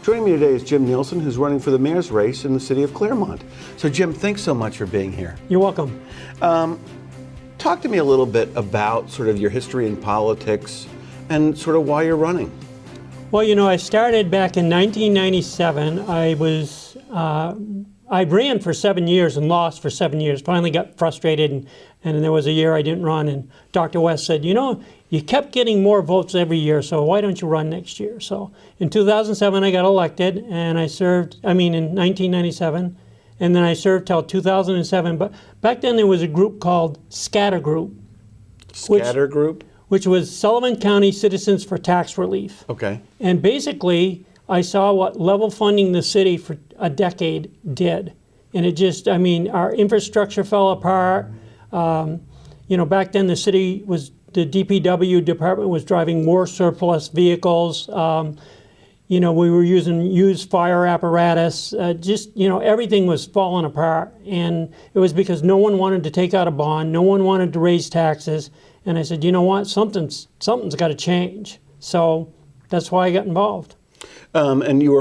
Joining me today is Jim Neilsen, who's running for the mayor's race in the city of Claremont. So Jim, thanks so much for being here. You're welcome. Talk to me a little bit about sort of your history in politics and sort of why you're running. Well, you know, I started back in 1997. I ran for 7 years and lost for 7 years. Finally got frustrated, and there was a year I didn't run, and Dr. West said, you know, you kept getting more votes every year, so why don't you run next year? So in 2007, I got elected, and I served, in 1997, and then I served till 2007. But back then there was a group called Scatter Group. Which was Sullivan County Citizens for Tax Relief. Okay. And basically, I saw what level funding the city for a decade did. And it just, our infrastructure fell apart. Back then the DPW department was driving more surplus vehicles. We were using used fire apparatus. Everything was falling apart. And it was because no one wanted to take out a bond. No one wanted to raise taxes. And I said, you know what, something's got to change. So that's why I got involved. And you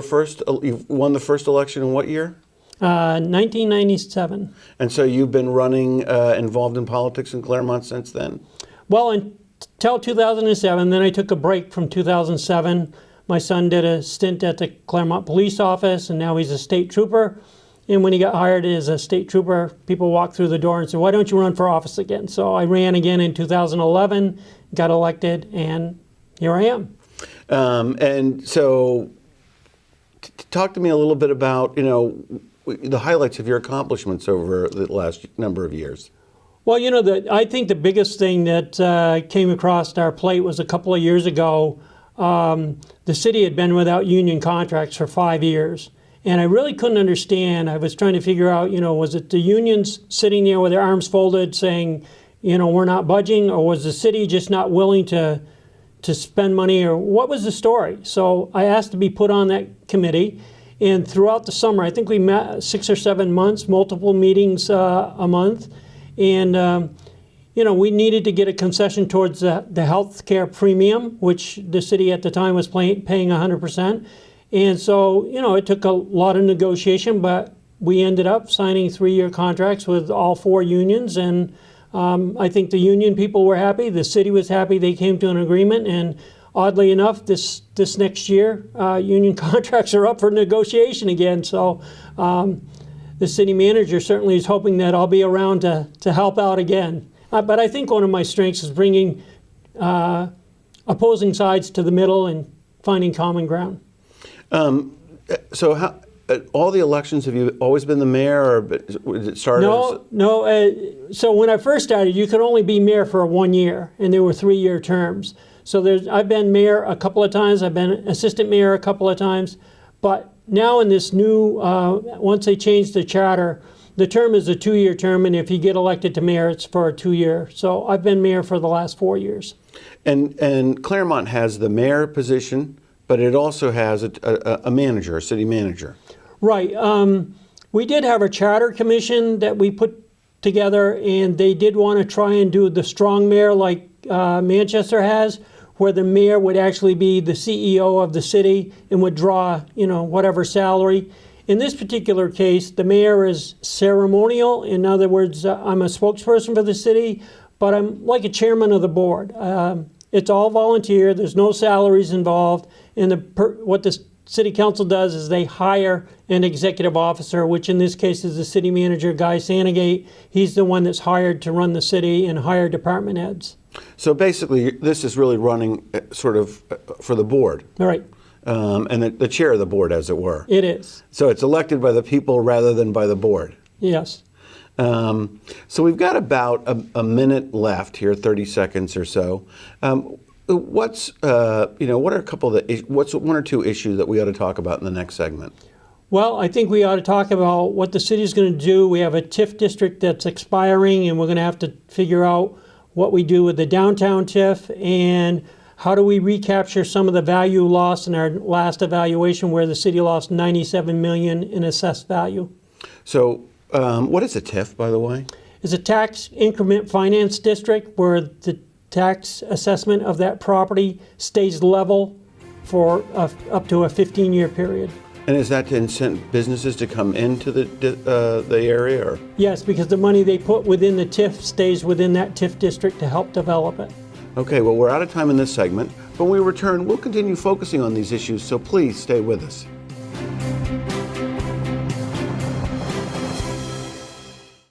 won the first election in what year? 1997. And so you've been running, involved in politics in Claremont since then? Well, until 2007. Then I took a break from 2007. My son did a stint at the Claremont Police Office, and now he's a state trooper. And when he got hired as a state trooper, people walked through the door and said, why don't you run for office again? So I ran again in 2011, got elected, and here I am. And so talk to me a little bit about, the highlights of your accomplishments over the last number of years. Well, I think the biggest thing that came across our plate was a couple of years ago, the city had been without union contracts for 5 years. And I really couldn't understand. I was trying to figure out, was it the unions sitting there with their arms folded saying, we're not budging, or was the city just not willing to spend money, or what was the story? So I asked to be put on that committee. And throughout the summer, I think we met 6 or 7 months, multiple meetings a month. And, we needed to get a concession towards the health care premium, which the city at the time was paying 100%. And so, it took a lot of negotiation, but we ended up signing 3-year contracts with all 4 unions. And I think the union people were happy. The city was happy. They came to an agreement. And oddly enough, this next year, union contracts are up for negotiation again. So the city manager certainly is hoping that I'll be around to help out again. But I think one of my strengths is bringing opposing sides to the middle and finding common ground. So how, all the elections, have you always been the mayor, or did it start? No. So when I first started, you could only be mayor for 1 year, and there were 3-year terms. So I've been mayor a couple of times. I've been assistant mayor a couple of times. But now in this new, once they changed the charter, the term is a 2-year term, and if you get elected to mayor, it's for a 2-year. So I've been mayor for the last 4 years. And Claremont has the mayor position, but it also has a manager, a city manager. Right. We did have a charter commission that we put together, and they did want to try and do the strong mayor like Manchester has, where the mayor would actually be the CEO of the city and would draw, whatever salary. In this particular case, the mayor is ceremonial. In other words, I'm a spokesperson for the city, but I'm like a chairman of the board. It's all volunteer. There's no salaries involved. And what the city council does is they hire an executive officer, which in this case is the city manager, Guy Sanagate. He's the one that's hired to run the city and hire department heads. So basically, this is really running sort of for the board. All right. And the chair of the board, as it were. It is. So it's elected by the people rather than by the board. Yes. So we've got about a minute left here, 30 seconds or so. What's one or two issues that we ought to talk about in the next segment? Well, I think we ought to talk about what the city's going to do. We have a TIF district that's expiring, and we're going to have to figure out what we do with the downtown TIF, and how do we recapture some of the value lost in our last evaluation, where the city lost $97 million in assessed value. So what is a TIF, by the way? It's a tax increment finance district where the tax assessment of that property stays level for up to a 15-year period. And is that to incent businesses to come into the area? Or? Yes, because the money they put within the TIF stays within that TIF district to help develop it. Okay, well, we're out of time in this segment. When we return, we'll continue focusing on these issues, so please stay with us.